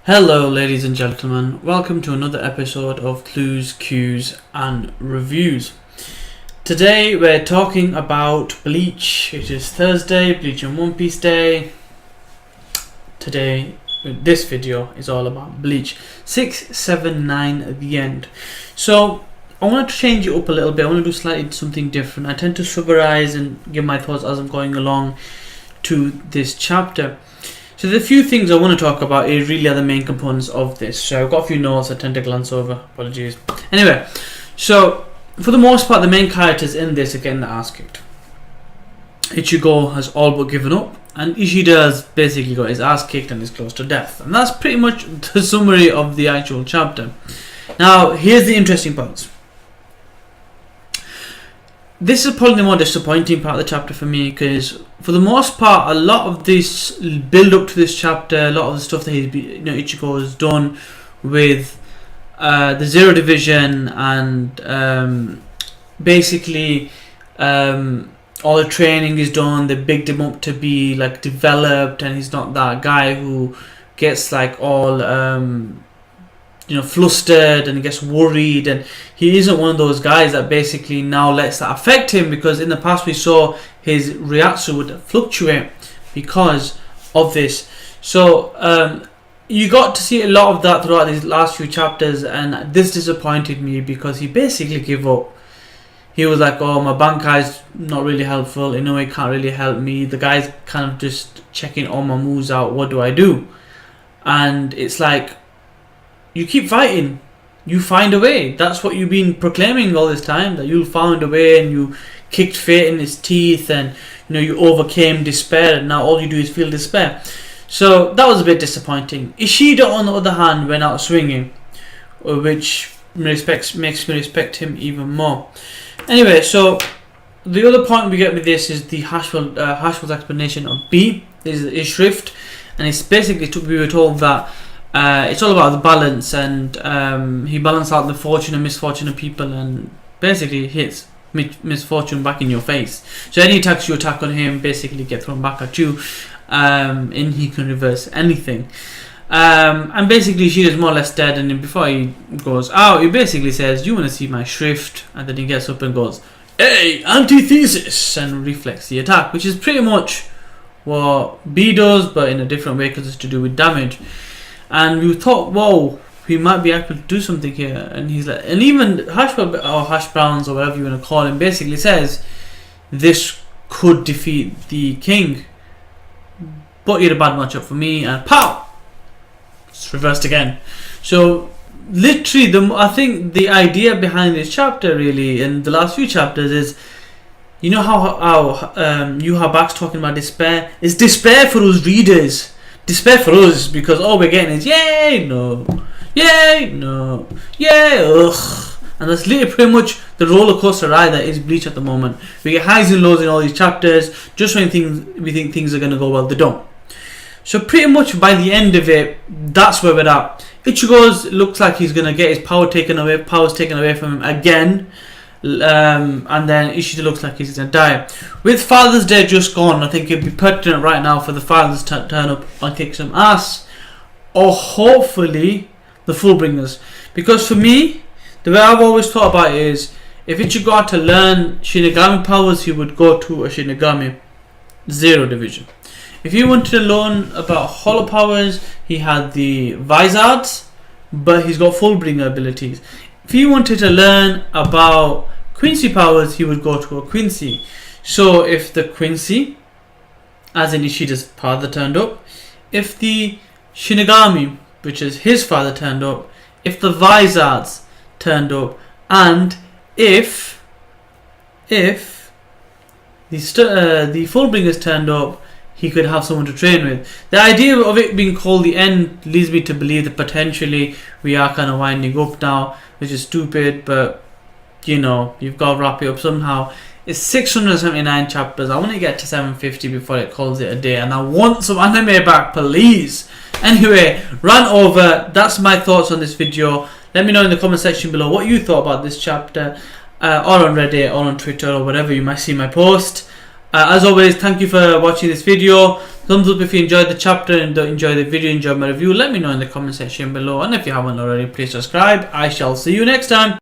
Hello ladies and gentlemen, welcome to another episode of Clues, Cues and Reviews. Today we're talking about Bleach. It is Thursday, Bleach and One Piece Day. Today, this video is all about Bleach 679 at the end. So I want to change it up a little bit. I want to do slightly something different. I tend to summarize and give my thoughts as I'm going along to this chapter. So the few things I want to talk about really are the main components of this. So I've got a few notes I tend to glance over. Apologies. Anyway, so for the most part, the main characters in this are getting their ass kicked. Ichigo has all but given up, and Ishida has basically got his ass kicked and is close to death. And that's pretty much the summary of the actual chapter. Now, here's the interesting parts. This is probably the more disappointing part of the chapter for me, because for the most part, a lot of this build up to this chapter, a lot of the stuff that Ichigo has done with the Zero Division and basically all the training is done. They bigged him up to be like developed, and he's not that guy who gets like all flustered and gets worried, and he isn't one of those guys that basically now lets that affect him, because in the past we saw his reaction would fluctuate because of this. So you got to see a lot of that throughout these last few chapters, and this disappointed me because he basically gave up. He was like, oh, my Bankai's not really helpful, he can't really help me, the guy's kind of just checking all my moves out, what do I do? And it's like, you keep fighting, you find a way. That's what you've been proclaiming all this time, that you'll find a way, and you kicked fate in its teeth, and you overcame despair, and now all you do is feel despair. So that was a bit disappointing. Ishida, on the other hand, went out swinging, which makes me respect him even more. Anyway, so the other point we get with this is the Hashwell's explanation of B. This is his shrift, and it's basically we were told that it's all about the balance, and he balanced out the fortune and misfortune of people, and basically hits misfortune back in your face. So any attacks you attack on him basically get thrown back at you, and he can reverse anything. And basically she is more or less dead, and before he goes out, he basically says, "You want to see my shrift?" And then he gets up and goes, "Hey, antithesis!" and reflects the attack, which is pretty much what B does, but in a different way because it's to do with damage. And we thought, whoa, he might be able to do something here. And he's like, and even Hashwell or Hash Browns or whatever you want to call him basically says this could defeat the king, but you're a bad matchup for me. And pow, it's reversed again. So literally, I think the idea behind this chapter really in the last few chapters is, you know how Back's talking about despair. It's despair for us readers. Despair for us, because all we're getting is yay, no, yay, no, yay, ugh. And that's literally pretty much the roller coaster ride that is Bleach at the moment. We get highs and lows in all these chapters. Just when we think things are going to go well, they don't. So pretty much by the end of it, that's where we're at. Ichigo's looks like he's going to get his powers taken away from him again. And then Ishida looks like he's going to die. With Father's Day just gone, I think it'd be pertinent right now for the fathers to turn up and kick some ass, or hopefully the Fullbringers. Because for me, the way I've always thought about it is, if Ichigo had to learn Shinigami powers, he would go to a Shinigami Zero Division. If he wanted to learn about Hollow powers, he had the Vizards, but he's got Fullbringer abilities. If he wanted to learn about Quincy powers, he would go to a Quincy. So if the Quincy, as in Ishida's father, turned up, if the Shinigami, which is his father, turned up, if the Vizards turned up, and if the Fullbringers turned up, he could have someone to train with. The idea of it being called the end leads me to believe that potentially we are kind of winding up now, which is stupid, but you've got to wrap it up somehow. It's 679 chapters. I want to get to 750 before it calls it a day, and I want some anime back, please. Anyway, rant over. That's my thoughts on this video. Let me know in the comment section below what you thought about this chapter, or on Reddit, or on Twitter, or whatever you might see my post. As always, thank you for watching this video. Thumbs up if you enjoyed the chapter and enjoyed the video, enjoyed my review. Let me know in the comment section below. And if you haven't already, please subscribe. I shall see you next time.